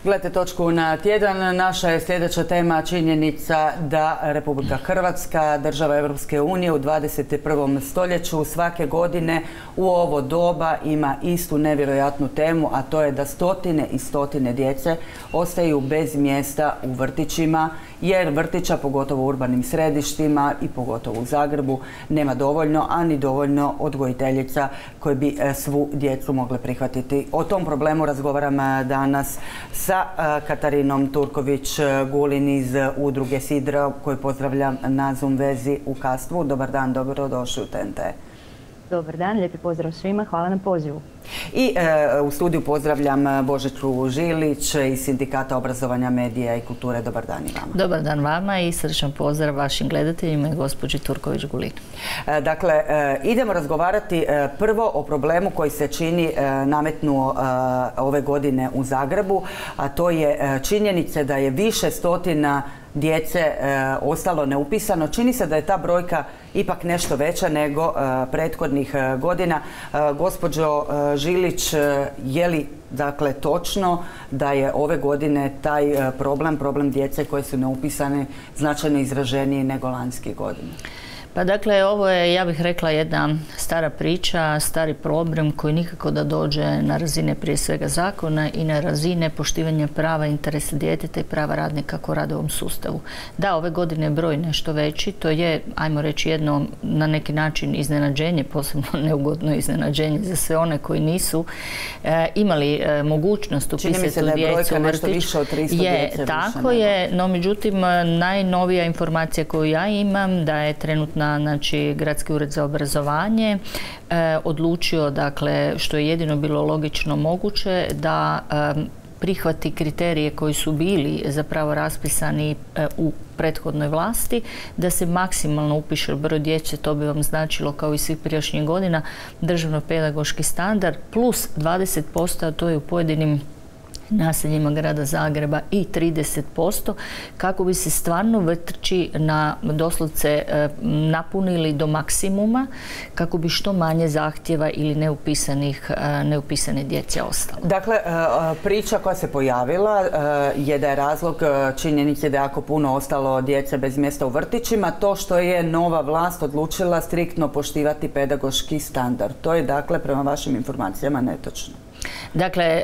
Gledajte točku na tjedan. Naša je sljedeća tema činjenica da Republika Hrvatska, država Europske unije u 21. stoljeću svake godine u ovo doba ima istu nevjerojatnu temu, a to je da stotine i stotine djece ostaju bez mjesta u vrtićima, jer vrtića, pogotovo u urbanim središtima i pogotovo u Zagrebu, nema dovoljno, a ni dovoljno odgojiteljica koje bi svu djecu mogle prihvatiti. O tom problemu razgovaram danas sa Katarinom Turković-Gulin iz udruge Sidra, koju pozdravljam na Zoom vezi u Kastvu. Dobar dan, dobrodošli u TNT. Dobar dan, lijepi pozdrav svima, hvala na pozivu. I u studiju pozdravljam Božicu Žilić iz Sindikata obrazovanja, medija i kulture. Dobar dan i vama. Dobar dan vama i srčan pozdrav vašim gledateljima i gospođi Turković-Gulin. Dakle, idemo razgovarati prvo o problemu koji se čini nametnuo ove godine u Zagrebu, a to je činjenica da je više stotina djece ostalo neupisano. Čini se da je ta brojka ipak nešto veća nego prethodnih godina. Gospođo Žilić, je li dakle točno da je ove godine taj problem djece koje su neupisane značajno izraženiji nego lanjskih godina? Pa dakle, ovo je, ja bih rekla, jedna stara priča, stari problem koji nikako da dođe na razine prije svega zakona i na razine poštivanja prava, interesa djeteta i prava radnika koji rade u ovom sustavu. Da, ove godine je broj nešto veći, to je, ajmo reći, jedno na neki način iznenađenje, posebno neugodno iznenađenje za sve one koji nisu imali mogućnost upisati djecu u vrtić. Čini mi se da je brojka nešto više od 300 djece. Tako je, no međutim, najnovija informacija koju ja imam da je trenutna Gradski ured za obrazovanje odlučio, dakle, što je jedino bilo logično moguće, da prihvati kriterije koji su bili zapravo raspisani u prethodnoj vlasti, da se maksimalno upiše broj djece. To bi vam značilo, kao i svih prijašnjih godina, državno-pedagoški standard plus 20%, a to je u pojedinim naseljima grada Zagreba i 30%, kako bi se stvarno vrtići doslovce napunili do maksimuma, kako bi što manje zahtjeva ili neupisane djece ostalo. Dakle, priča koja se pojavila je da je razlog činjenice da je jako puno ostalo djece bez mjesta u vrtićima to što je nova vlast odlučila striktno poštivati pedagoški standard. To je, dakle, prema vašim informacijama netočno. Dakle,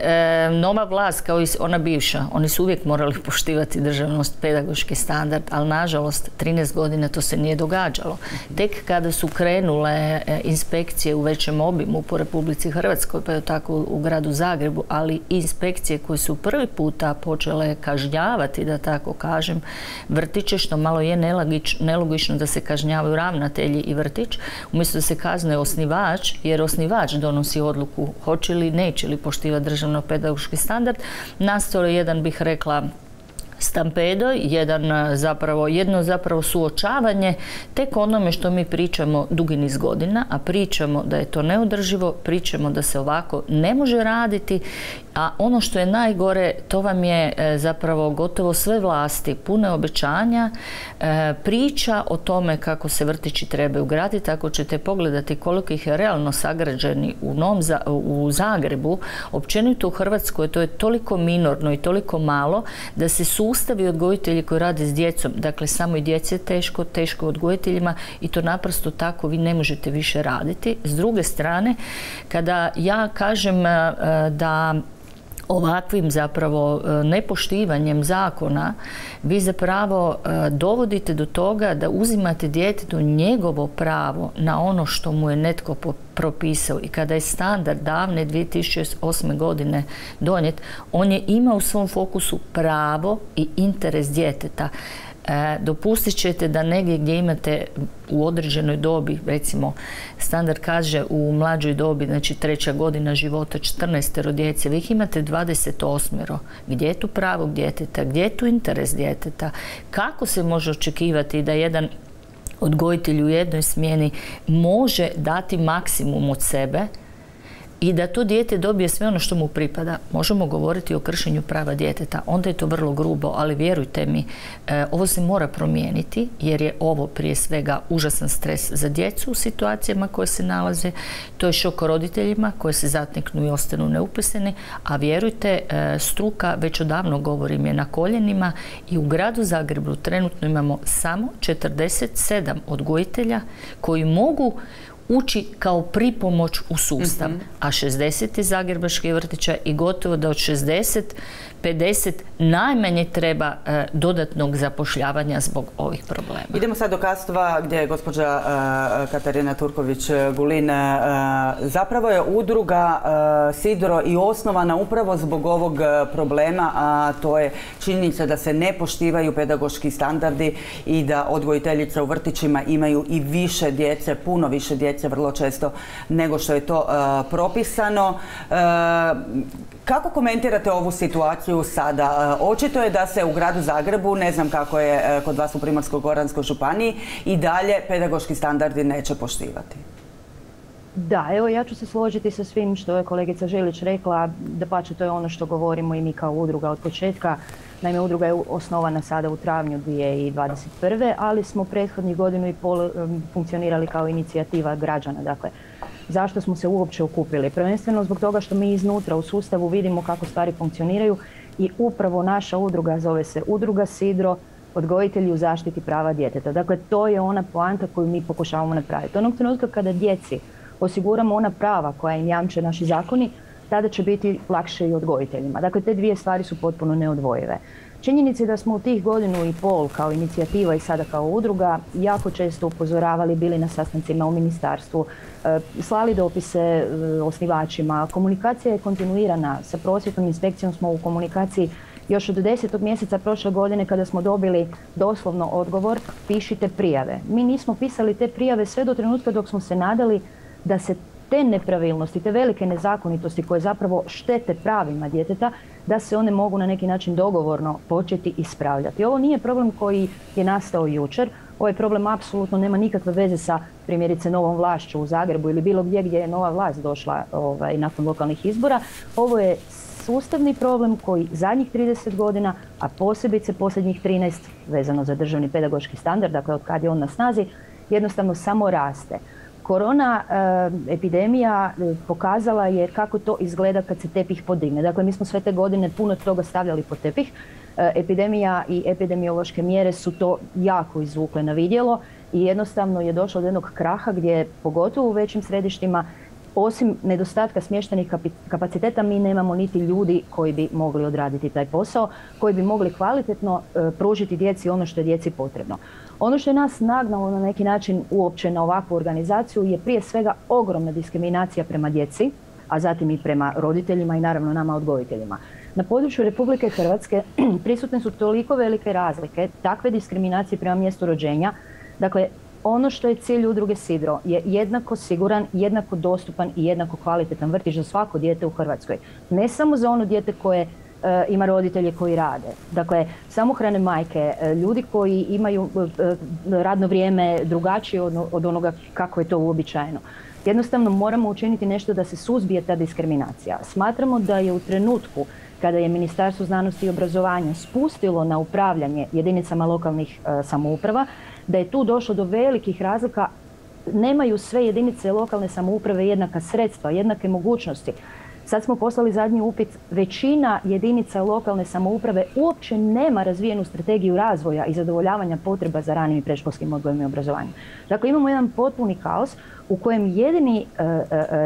nova vlast kao i ona bivša, oni su uvijek morali poštivati državnost, pedagoški standard, ali nažalost 13 godina to se nije događalo. Tek kada su krenule inspekcije u većem obimu po Republici Hrvatskoj, pa je tako u gradu Zagrebu, ali i inspekcije koje su prvi puta počele kažnjavati, da tako kažem, vrtiće, što malo je nelogično da se kažnjavaju ravnatelji i vrtić, umjesto da se kazne osnivač, jer osnivač donosi odluku hoće li, neće li poštivati državno-pedagoški standard. Nastao je jedan, bih rekla, stampedo, jedno zapravo suočavanje tek onome što mi pričamo dugi niz godina, a pričamo da je to neodrživo, pričamo da se ovako ne može raditi, a ono što je najgore, to vam je zapravo gotovo sve vlasti, pune obećanja, priča o tome kako se vrtići trebaju graditi. Ako ćete pogledati koliko ih je realno sagrađeni u Zagrebu, općenito u Hrvatskoj, to je toliko minorno i toliko malo da se sustavi odgojitelji koji rade s djecom, dakle samo i djece je teško odgojiteljima i to naprosto tako vi ne možete više raditi. S druge strane, kada ja kažem da ovakvim zapravo nepoštivanjem zakona vi zapravo dovodite do toga da uzimate djetetu njegovo pravo na ono što mu je netko propisao, i kada je standard davne 2008. godine donijet, on je imao u svom fokusu pravo i interes djeteta. Dopustit ćete da negdje gdje imate u određenoj dobi, recimo standard kaže u mlađoj dobi, znači 3. godina života, 14 djece, vi ih imate 28. Gdje je tu pravo djeteta, gdje je tu interes djeteta? Kako se može očekivati da jedan odgojitelj u jednoj smjeni može dati maksimum od sebe i da to dijete dobije sve ono što mu pripada. Možemo govoriti o kršenju prava djeteta, onda je to vrlo grubo, ali vjerujte mi, ovo se mora promijeniti jer je ovo prije svega užasan stres za djecu u situacijama koje se nalaze. To je šok roditeljima koji se zateknu i ostanu neupisani, a vjerujte, struka već odavno govorim je na koljenima i u gradu Zagrebu trenutno imamo samo 47 odgojitelja koji mogu ući kao pripomoć u sustav, a 60 je zagrebačkih vrtića i gotovo da od 50 najmanje treba dodatnog zapošljavanja zbog ovih problema. Idemo sad do Kastva gdje je gospođa Katarina Turković-Gulin. Zapravo je udruga Sidro i osnovana upravo zbog ovog problema, a to je činjenica da se ne poštivaju pedagoški standardi i da odgojiteljice u vrtićima imaju i više djece, puno više djece vrlo često nego što je to propisano. Kako komentirate ovu situaciju sada? Očito je da se u gradu Zagrebu, ne znam kako je kod vas u Primorsko-goranskoj županiji, i dalje pedagoški standardi neće poštivati. Da, evo ja ću se složiti sa svim što je kolegica Želić rekla, dapače to je ono što govorimo i mi kao udruga od početka. Naime, udruga je osnovana sada u travnju 2021. ali smo prethodnih godinu i pol funkcionirali kao inicijativa građana. Dakle, zašto smo se uopće okupili? Prvenstveno zbog toga što mi iznutra u sustavu vidimo kako stvari funkcioniraju i upravo naša udruga zove se Udruga Sidro, odgojitelji u zaštiti prava djeteta. Dakle, to je ona poanta koju mi pokušavamo napraviti. Onog trenutka kada djeci osiguramo ona prava koja im jamče naši zakoni, tada će biti lakše i odgojiteljima. Dakle, te dvije stvari su potpuno neodvojive. Činjenica je da smo u tih godinu i pol kao inicijativa i sada kao udruga jako često upozoravali, bili na sastancima u ministarstvu, slali dopise osnivačima. Komunikacija je kontinuirana. Sa prosvjetnom inspekcijom smo u komunikaciji još od 10. mjeseca prošle godine kada smo dobili doslovno odgovor pišite prijave. Mi nismo pisali te prijave sve do trenutka dok smo se nadali da se te nepravilnosti, te velike nezakonitosti koje zapravo štete pravima djeteta, da se one mogu na neki način dogovorno početi ispravljati. Ovo nije problem koji je nastao jučer, ovaj problem apsolutno nema nikakve veze sa primjerice novom vlašću u Zagrebu ili bilo gdje je nova vlast došla nakon lokalnih izbora. Ovo je sustavni problem koji zadnjih 30 godina, a posebice posljednjih 13 vezano za državni pedagoški standard, dakle od kad je on na snazi, jednostavno samo raste. Korona epidemija pokazala je kako to izgleda kad se tepih podigne. Dakle, mi smo sve te godine puno toga stavljali pod tepih. Epidemija i epidemiološke mjere su to jako izvukle na vidjelo i jednostavno je došlo do jednog kraha gdje, pogotovo u većim središtima, osim nedostatka smještajnih kapaciteta, mi nemamo niti ljudi koji bi mogli odraditi taj posao, koji bi mogli kvalitetno pružiti djeci ono što je djeci potrebno. Ono što je nas nagnalo na neki način uopće na ovakvu organizaciju je prije svega ogromna diskriminacija prema djeci, a zatim i prema roditeljima i naravno nama odgojiteljima. Na području Republike Hrvatske prisutne su toliko velike razlike, takve diskriminacije prema mjestu rođenja. Dakle, ono što je cilj udruge Sidro je jednako siguran, jednako dostupan i jednako kvalitetan vrtić za svako dijete u Hrvatskoj. Ne samo za ono dijete koje ima roditelje koji rade. Dakle, samohrane majke, ljudi koji imaju radno vrijeme drugačije od onoga kako je to uobičajeno. Jednostavno moramo učiniti nešto da se suzbije ta diskriminacija. Smatramo da je u trenutku kada je Ministarstvo znanosti i obrazovanja spustilo na upravljanje jedinicama lokalnih samouprava, da je tu došlo do velikih razlika. Nemaju sve jedinice lokalne samouprave jednaka sredstva, jednake mogućnosti. Sad smo poslali zadnji upit, većina jedinica lokalne samouprave uopće nema razvijenu strategiju razvoja i zadovoljavanja potreba za ranim i predškolskim odgojem i obrazovanjem. Dakle, imamo jedan potpuni kaos u kojem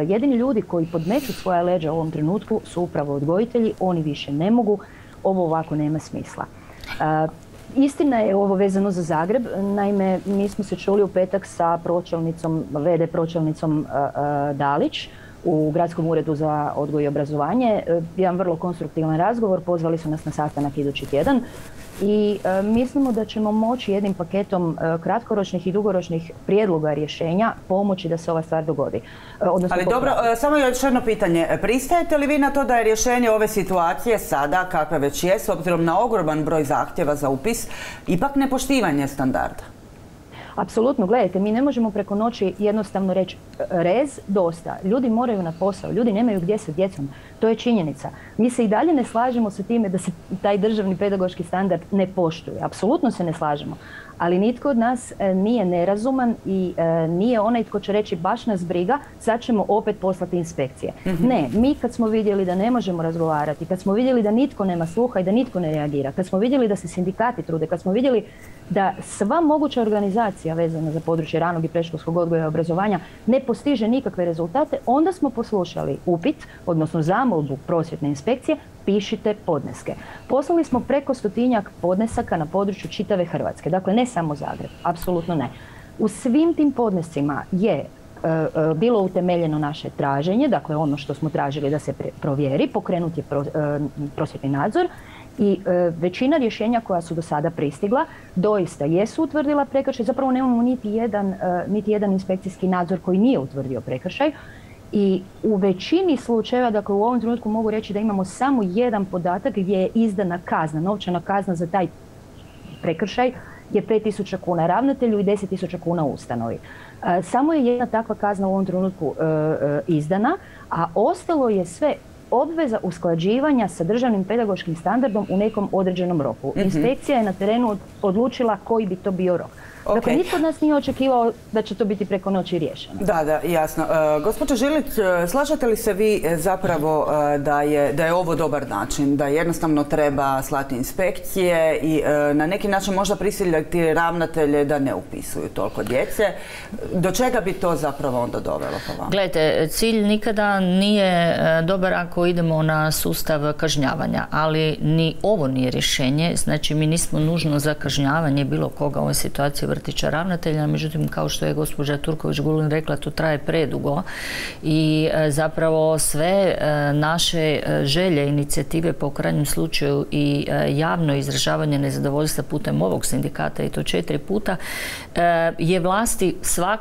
jedini ljudi koji podmeću svoja leđa u ovom trenutku su upravo odgojitelji, oni više ne mogu, ovo ovako nema smisla. Istina je ovo vezano za Zagreb, naime mi smo se čuli u petak sa pročelnicom, VD pročelnicom Dalić u Gradskom uredu za odgoj i obrazovanje. Jedan vrlo konstruktivan razgovor, pozvali su nas na sastanak idući tjedan i mislimo da ćemo moći jednim paketom kratkoročnih i dugoročnih prijedloga rješenja pomoći da se ova stvar dogodi. Ali dobro, samo još jedno pitanje. Pristajete li vi na to da je rješenje ove situacije sada, kakve već je, s obzirom na ogroman broj zahtjeva za upis, ipak nepoštivanje standarda? Apsolutno, gledajte, mi ne možemo preko noći jednostavno reći rez, dosta. Ljudi moraju na posao, ljudi nemaju gdje sa djecom. To je činjenica. Mi se i dalje ne slažemo sa time da se taj državni pedagoški standard ne poštuje. Apsolutno se ne slažemo. Ali nitko od nas nije nerazuman i nije onaj tko će reći baš nas briga, sad ćemo opet poslati inspekcije. Ne, mi kad smo vidjeli da ne možemo razgovarati, kad smo vidjeli da nitko nema sluha i da nitko ne reagira, kad smo vidjeli da se sindikati trude, kad smo vidjeli da sva moguća organizacija vezana za područje ranog i predškolskog odgoja i obrazovanja ne postiže nikakve rezultate, onda smo poslušali upit, odnosno zamolbu prosvjetne inspekcije, pišite podneske. Poslali smo preko 100-tinjak podnesaka na području čitave Hrvatske, dakle ne samo Zagreb, apsolutno ne. U svim tim podnescima je bilo utemeljeno naše traženje, dakle ono što smo tražili da se provjeri, pokrenut je prosvjetni nadzor i većina rješenja koja su do sada pristigla doista jesu utvrdila prekršaj, zapravo nemamo niti jedan inspekcijski nadzor koji nije utvrdio prekršaj. I u većini slučajeva, dakle u ovom trenutku mogu reći da imamo samo jedan podatak gdje je izdana kazna, novčana kazna za taj prekršaj je 5.000 kuna ravnatelju i 10.000 kuna ustanovi. Samo je jedna takva kazna u ovom trenutku izdana, a ostalo je sve obveza usklađivanja sa državnim pedagoškim standardom u nekom određenom roku. Inspekcija je na terenu odlučila koji bi to bio rok. Dakle, nitko od nas nije očekivao da će to biti preko noći riješeno. Da, jasno. Gospođo Žilić, slažete li se vi zapravo da je ovo dobar način, da jednostavno treba slati inspekcije i na neki način možda prisiljati ravnatelje da ne upisuju toliko djece? Do čega bi to zapravo onda dovelo po vama? Gledajte, cilj nikada nije dobar ako idemo na sustav kažnjavanja, ali ni ovo nije rješenje. Znači, mi nismo nužno za kažnjavanje bilo koga u ovoj situaciji vrtića ravnatelja, međutim, kao što je gospođa Turković-Gulin rekla, to traje predugo i zapravo sve naše želje, inicijative po krajnjem slučaju i javno izražavanje nezadovoljstva putem ovog sindikata i to 4 puta je vlasti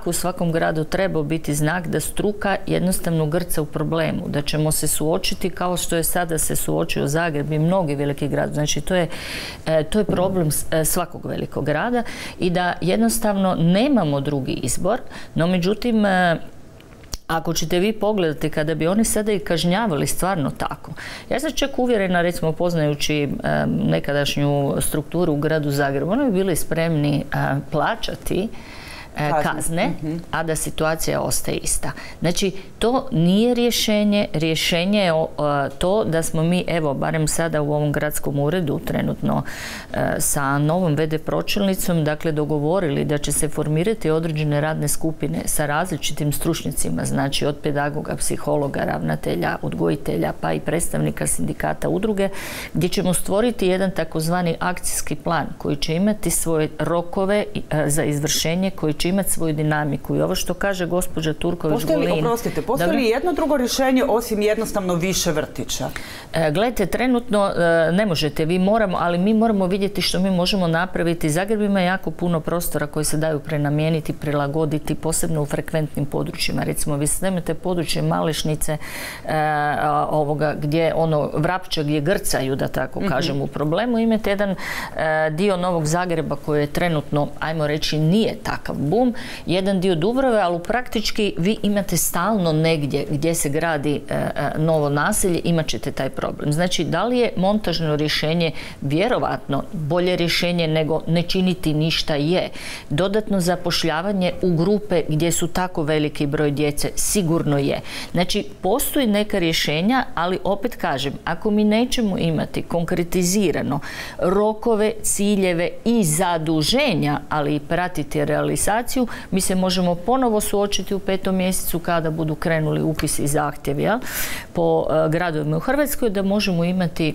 u svakom gradu trebao biti znak da struka jednostavno grca u problemu, da ćemo se suočiti kao što je sada se suočio Zagreb i mnogi veliki grad. Znači, to je problem svakog velikog grada i da jednostavno nemamo drugi izbor, no međutim, ako ćete vi pogledati kada bi oni sada i kažnjavali stvarno tako. Ja sam čak uvjerena, recimo poznajući nekadašnju strukturu u gradu Zagrebu, oni bi bili spremni plaćati kazne, a da situacija ostaje ista. Znači, to nije rješenje. Rješenje je to da smo mi, evo, barem sada u ovom gradskom uredu, trenutno sa novom VD pročelnicom, dakle, dogovorili da će se formirati određene radne skupine sa različitim stručnjacima, znači od pedagoga, psihologa, ravnatelja, odgojitelja, pa i predstavnika sindikata udruge, gdje ćemo stvoriti jedan takozvani akcijski plan koji će imati svoje rokove za izvršenje, koji će imati svoju dinamiku. I ovo što kaže gospođa Turković-Gulin... Postoji li jedno drugo rješenje osim jednostavno više vrtića? Gledajte, trenutno ne možete, ali mi moramo vidjeti što mi možemo napraviti. Zagreb ima jako puno prostora koji se daju prenamijeniti, prilagoditi, posebno u frekventnim područjima. Recimo, vi snimete područje Malešnice, gdje Vrapče, gdje grcaju, da tako kažem, u problemu. Imate jedan dio Novog Zagreba koji je trenutno, ajmo reći, nije takav bum, jedan dio Dubrave, ali praktički vi imate stalno negdje gdje se gradi novo naselje, imat ćete taj problem. Znači, da li je montažno rješenje vjerovatno bolje rješenje nego ne činiti ništa? Je. Dodatno zapošljavanje u grupe gdje su tako veliki broj djece sigurno je. Znači, postoji neka rješenja, ali opet kažem, ako mi nećemo imati konkretizirano rokove, ciljeve i zaduženja, ali i pratiti realizaciju, mi se možemo ponovo suočiti u 5. mjesecu kada budu krenuli upisi i zahtjevi po gradovima u Hrvatskoj, da možemo imati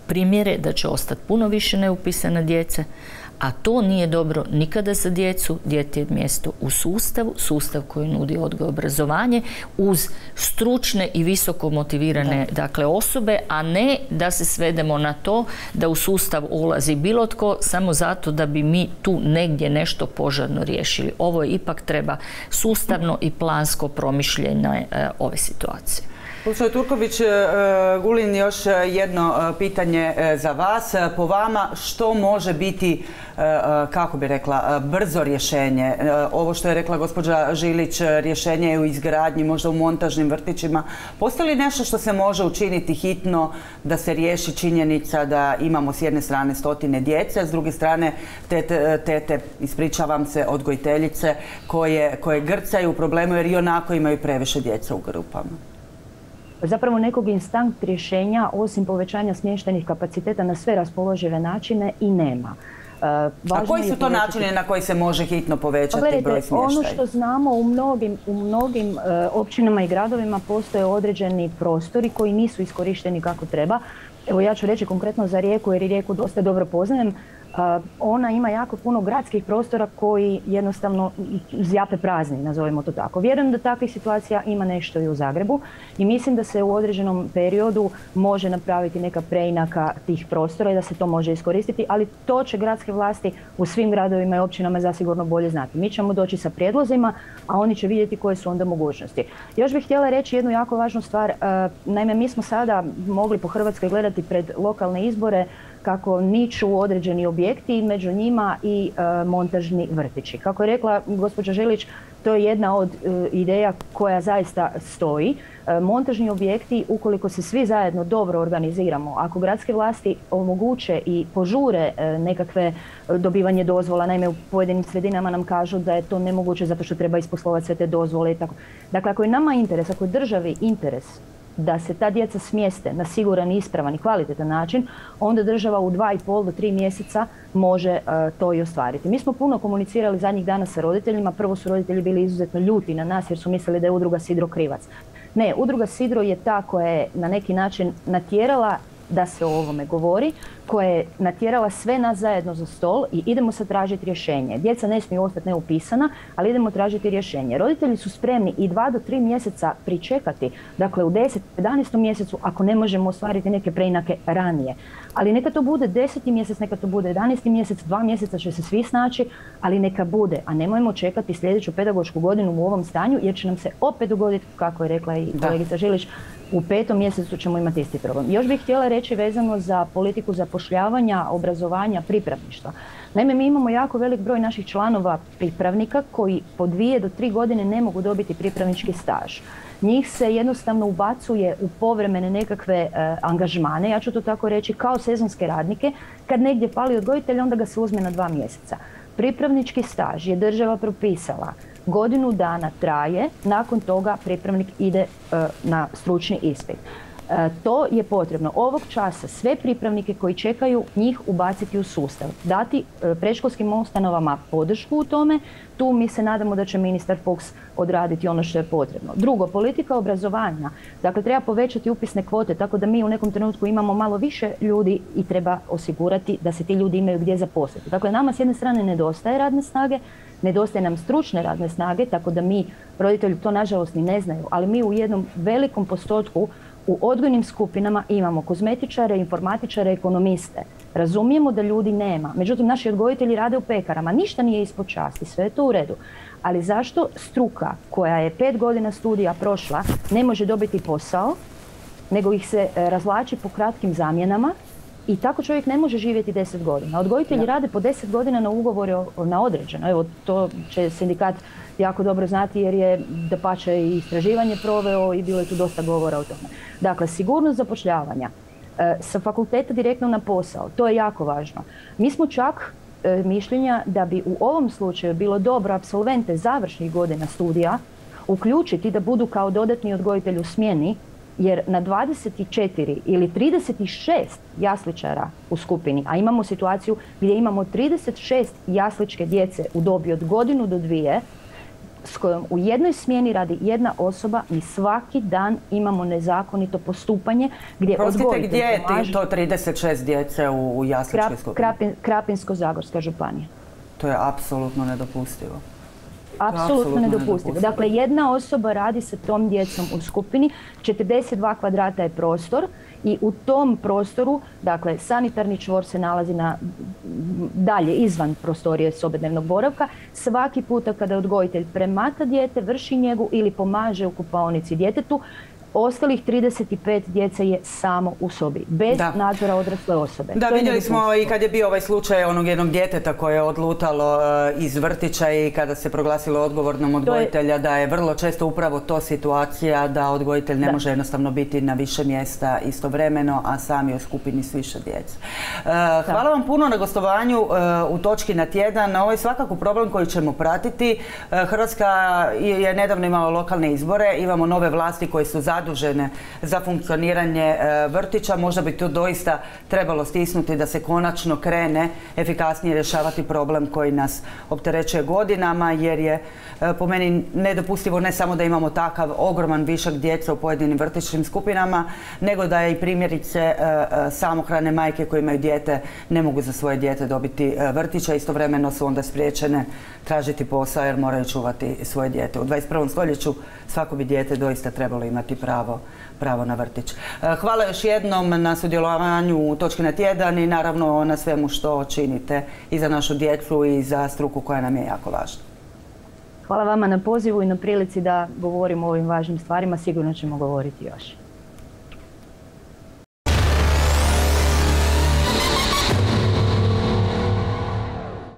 primjere da će ostati puno više neupisane djece, a to nije dobro nikada za djecu. Dijete je mjesto u sustav koji nudi odgoj i obrazovanje uz stručne i visoko motivirane osobe, a ne da se svedemo na to da u sustav ulazi bilo tko samo zato da bi mi tu negdje nešto požarno riješili. Ovo ipak treba sustavno i plansko promišljanje ove situacije. Gospođo Turković, Gulin, još jedno pitanje za vas. Po vama, što može biti, kako bi rekla, brzo rješenje? Ovo što je rekla gospođa Žilić, rješenje je u izgradnji, možda u montažnim vrtićima. Postoji li nešto što se može učiniti hitno da se riješi činjenica da imamo s jedne strane stotine djece, a s druge strane tete, ispričavam se, odgojiteljice koje grcaju u problemu jer i onako imaju previše djece u grupama? Zapravo nekog instant rješenja osim povećanja smještajnih kapaciteta na sve raspoložive načine i nema. A koji su to načini na koji se može hitno povećati broj smještaja? Ono što znamo, u mnogim općinama i gradovima postoje određeni prostori koji nisu iskorišteni kako treba. Evo ja ću reći konkretno za Rijeku jer i Rijeku dosta dobro poznajem. Ona ima jako puno gradskih prostora koji jednostavno zjape prazni, nazovimo to tako. Vjerujem da takvih situacija ima nešto i u Zagrebu i mislim da se u određenom periodu može napraviti neka preinaka tih prostora i da se to može iskoristiti, ali to će gradske vlasti u svim gradovima i općinama zasigurno bolje znati. Mi ćemo doći sa prijedlozima, a oni će vidjeti koje su onda mogućnosti. Još bih htjela reći jednu jako važnu stvar. Naime, mi smo sada mogli po Hrvatskoj gledati pred lokalne izbore kako niču određeni objekti, među njima i montažni vrtići. Kako je rekla gospođa Žilić, to je jedna od ideja koja zaista stoji. Montažni objekti, ukoliko se svi zajedno dobro organiziramo, ako gradske vlasti omoguće i požure nekakve dobivanje dozvola, naime u pojedinim sredinama nam kažu da je to nemoguće zato što treba isposlovati sve te dozvole i tako. Dakle, ako je nama interes, ako je državi interes da se ta djeca smjeste na siguran, ispravan i kvalitetan način, onda država u 2,5 do 3 mjeseca može to i ostvariti. Mi smo puno komunicirali zadnjih dana sa roditeljima. Prvo su roditelji bili izuzetno ljuti na nas jer su mislili da je udruga Sidro krivac. Ne, udruga Sidro je ta koja je na neki način natjerala da se o ovome govori, koja je natjerala sve nas zajedno za stol i idemo sad tražiti rješenje. Djeca ne smiju ostati neupisana, ali idemo tražiti rješenje. Roditelji su spremni i 2 do 3 mjeseca pričekati, dakle u 10. 11. mjesecu ako ne možemo ostvariti neke preinake ranije. Ali neka to bude 10. mjesec, neka to bude 11. mjesec, 2 mjeseca će se svi snaći, ali neka bude. A nemojmo čekati sljedeću pedagošku godinu u ovom stanju jer će nam se opet dogoditi, kako je rekla i kolegica Žilić, u 5. mjesecu ćemo imati isti problem. Još bih htjela reći vezano za politiku zapošljavanja, obrazovanja, pripravništva. Naime, mi imamo jako velik broj naših članova pripravnika koji po 2 do 3 godine ne mogu dobiti pripravnički staž. Njih se jednostavno ubacuje u povremene nekakve angažmane, ja ću to tako reći, kao sezonske radnike. Kad negdje fali odgojitelj, onda ga se uzme na 2 mjeseca. Pripravnički staž je država propisala, godinu dana traje, nakon toga pripravnik ide na stručni ispit. To je potrebno ovog časa sve pripravnike koji čekaju njih ubaciti u sustav, dati predškolskim ustanovama podršku u tome. Tu mi se nadamo da će ministar Fuchs odraditi ono što je potrebno. Drugo, politika obrazovanja. Dakle, treba povećati upisne kvote tako da mi u nekom trenutku imamo malo više ljudi i treba osigurati da se ti ljudi imaju gdje zaposliti. Dakle, nama s jedne strane nedostaje radne snage, nedostaje nam stručne radne snage, tako da mi, roditelji to nažalost ni ne znaju, ali mi u jednom velikom postotku u odgojnim skupinama imamo kozmetičare, informatičare, ekonomiste. Razumijemo da ljudi nema. Međutim, naši odgojitelji rade u pekarama. Ništa nije ispod časti, sve je to u redu. Ali zašto struka koja je 5 godina studija prošla ne može dobiti posao, nego ih se razvlači po kratkim zamjenama i tako čovjek ne može živjeti 10 godina. Odgojitelji rade po 10 godina na ugovore na određeno. Evo, to će sindikat jako dobro znati jer je dapače i istraživanje proveo i bilo je tu dosta govora o tome. Dakle, sigurnost zapošljavanja sa fakulteta direktno na posao, to je jako važno. Mi smo čak mišljenja da bi u ovom slučaju bilo dobro apsolvente završnih godina studija uključiti da budu kao dodatni odgojitelj u smjeni, jer na 24 ili 36 jasličara u skupini, a imamo situaciju gdje imamo 36 jasličke djece u dobi od godinu do 2, s kojom u jednoj smjeni radi jedna osoba, mi svaki dan imamo nezakonito postupanje gdje odgojitelj gdje je to 36 djece u jasličkoj skupini? Krapinsko-zagorska županija. To je apsolutno nedopustivo. Apsolutno nedopustivo. Dakle, jedna osoba radi sa tom djecom u skupini, 42 kvadrata je prostor i u tom prostoru, dakle, sanitarni čvor se nalazi dalje izvan prostorije sobe dnevnog boravka. Svaki puta kada odgojitelj premata dijete, vrši njegu ili pomaže u kupaonici djetetu, Ostalih 35 djece je samo u sobi, bez nadzora odrasle osobe. Da, vidjeli smo i kad je bio ovaj slučaj onog jednog djeteta koje je odlutalo iz vrtića i kada se proglasilo odgovornom odgojitelja, da je vrlo često upravo to situacija da odgojitelj ne može jednostavno biti na više mjesta istovremeno, a sami u skupini s više djece. Hvala vam puno na gostovanju u Točki na tjedan. Ovo je svakako problem koji ćemo pratiti. Hrvatska je nedavno imala lokalne izbore, imamo nove vlasti koje su zadužene za funkcioniranje vrtića. Možda bi tu doista trebalo stisnuti da se konačno krene efikasnije rješavati problem koji nas opterećuje godinama, jer je po meni nedopustivo ne samo da imamo takav ogroman višak djece u pojedinim vrtićkim skupinama, nego da je i primjerice samohrane majke koje imaju dijete ne mogu za svoje dijete dobiti vrtića, istovremeno su onda spriječene tražiti posao jer moraju čuvati svoje dijete. U 21. stoljeću svako bi dijete doista trebalo imati pravo na vrtić. Hvala još jednom na sudjelovanju u Točki na tjedan i naravno na svemu što činite i za našu djecu i za struku koja nam je jako važna. Hvala vama na pozivu i na prilici da govorimo o ovim važnim stvarima. Sigurno ćemo govoriti još.